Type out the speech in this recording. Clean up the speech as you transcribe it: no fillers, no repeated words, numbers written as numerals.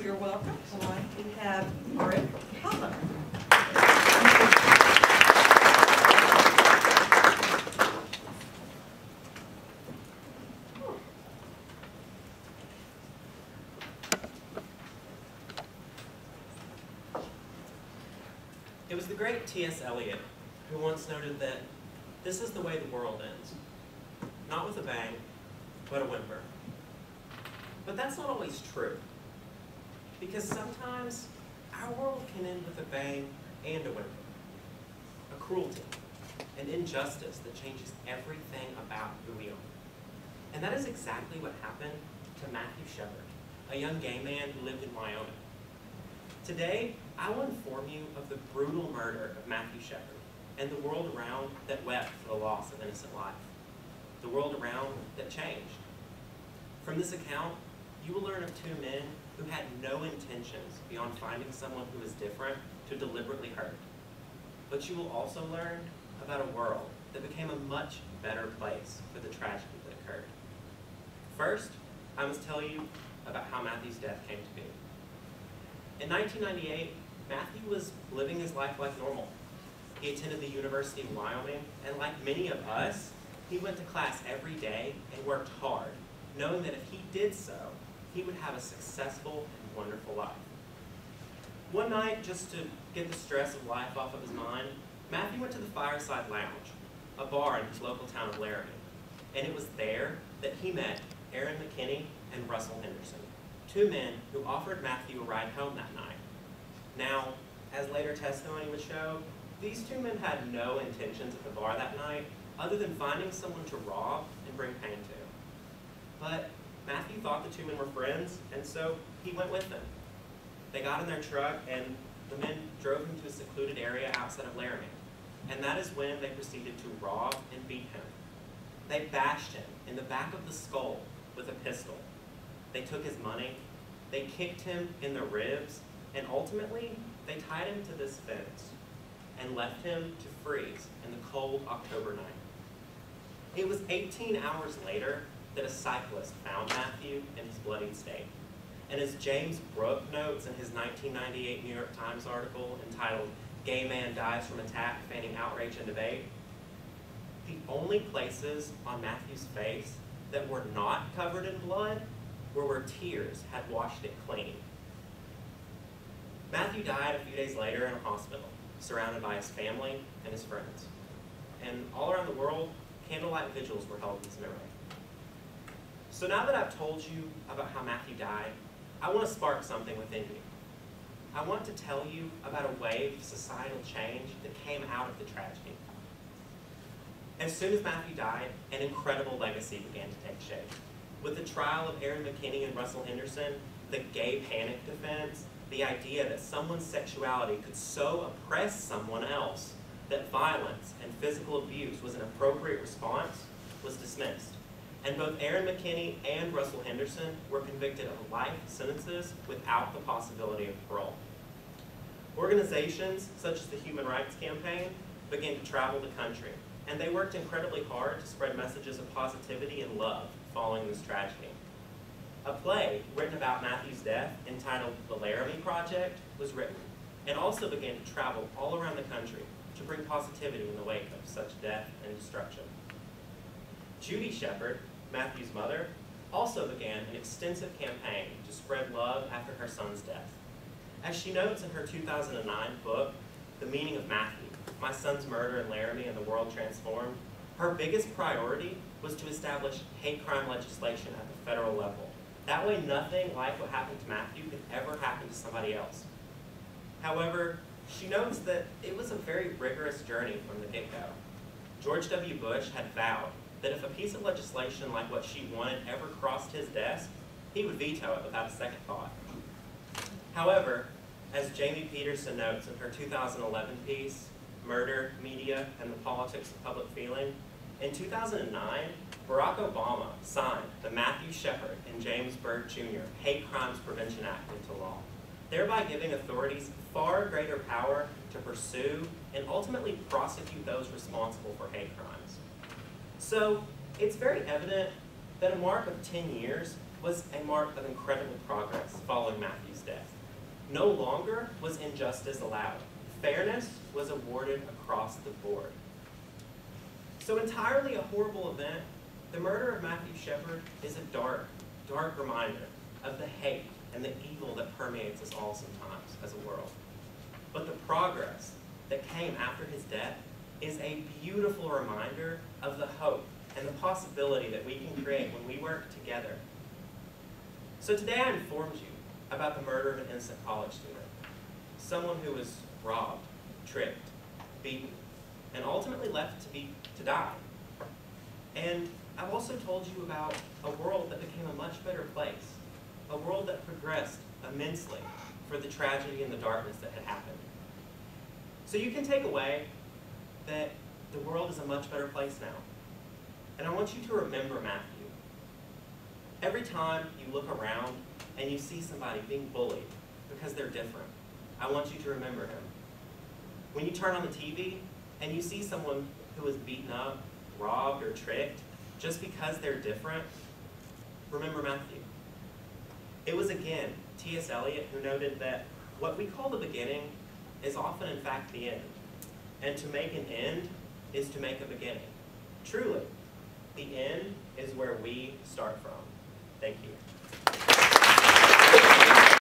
You're welcome. Tonight we have Brick Cullum. It was the great T.S. Eliot who once noted that this is the way the world ends. Not with a bang, but a whimper. But that's not always true. Because sometimes our world can end with a bang and a whimper. A cruelty, an injustice that changes everything about who we are. And that is exactly what happened to Matthew Shepard, a young gay man who lived in Wyoming. Today, I will inform you of the brutal murder of Matthew Shepard and the world around that wept for the loss of innocent life. The world around that changed. From this account, you will learn of two men who had no intentions beyond finding someone who was different to deliberately hurt. But you will also learn about a world that became a much better place for the tragedy that occurred. First, I must tell you about how Matthew's death came to be. In 1998, Matthew was living his life like normal. He attended the University of Wyoming, and like many of us, he went to class every day and worked hard, knowing that if he did so, he would have a successful and wonderful life. One night, just to get the stress of life off of his mind, Matthew went to the Fireside Lounge, a bar in his local town of Laramie. And it was there that he met Aaron McKinney and Russell Henderson, two men who offered Matthew a ride home that night. Now, as later testimony would show, these two men had no intentions at the bar that night other than finding someone to rob and bring pain to. But Matthew thought the two men were friends, and so he went with them. They got in their truck, and the men drove him to a secluded area outside of Laramie. And that is when they proceeded to rob and beat him. They bashed him in the back of the skull with a pistol. They took his money, they kicked him in the ribs, and ultimately, they tied him to this fence and left him to freeze in the cold October night. It was 18 hours later that a cyclist found Matthew in his bloodied state. And as James Brooke notes in his 1998 New York Times article entitled "Gay Man Dies from Attack, Feigning Outrage and Debate," the only places on Matthew's face that were not covered in blood were where tears had washed it clean. Matthew died a few days later in a hospital, surrounded by his family and his friends. And all around the world, candlelight vigils were held in his memory. So now that I've told you about how Matthew died, I want to spark something within you. I want to tell you about a wave of societal change that came out of the tragedy. As soon as Matthew died, an incredible legacy began to take shape. With the trial of Aaron McKinney and Russell Henderson, the gay panic defense, the idea that someone's sexuality could so oppress someone else that violence and physical abuse was an appropriate response was dismissed. And both Aaron McKinney and Russell Henderson were convicted of life sentences without the possibility of parole. Organizations such as the Human Rights Campaign began to travel the country, and they worked incredibly hard to spread messages of positivity and love following this tragedy. A play written about Matthew's death entitled The Laramie Project was written, and also began to travel all around the country to bring positivity in the wake of such death and destruction. Judy Shepard, Matthew's mother, also began an extensive campaign to spread love after her son's death. As she notes in her 2009 book, The Meaning of Matthew, My Son's Murder in Laramie and the World Transformed, her biggest priority was to establish hate crime legislation at the federal level. That way nothing like what happened to Matthew could ever happen to somebody else. However, she notes that it was a very rigorous journey from the get-go. George W. Bush had vowed that if a piece of legislation like what she wanted ever crossed his desk, he would veto it without a second thought. However, as Jamie Peterson notes in her 2011 piece, Murder, Media, and the Politics of Public Feeling, in 2009, Barack Obama signed the Matthew Shepard and James Byrd Jr. Hate Crimes Prevention Act into law, thereby giving authorities far greater power to pursue and ultimately prosecute those responsible for hate crimes. So, it's very evident that a mark of 10 years was a mark of incredible progress following Matthew's death. No longer was injustice allowed. Fairness was awarded across the board. So entirely a horrible event, the murder of Matthew Shepard is a dark, dark reminder of the hate and the evil that permeates us all sometimes as a world. But the progress that came after his death is a beautiful reminder of the hope and the possibility that we can create when we work together. So today I informed you about the murder of an innocent college student, someone who was robbed, tricked, beaten, and ultimately left to die. And I've also told you about a world that became a much better place, a world that progressed immensely for the tragedy and the darkness that had happened. So you can take away that the world is a much better place now. And I want you to remember Matthew. Every time you look around and you see somebody being bullied because they're different, I want you to remember him. When you turn on the TV and you see someone who is beaten up, robbed, or tricked just because they're different, remember Matthew. It was again T.S. Eliot who noted that what we call the beginning is often in fact the end. And to make an end is to make a beginning. Truly, the end is where we start from. Thank you.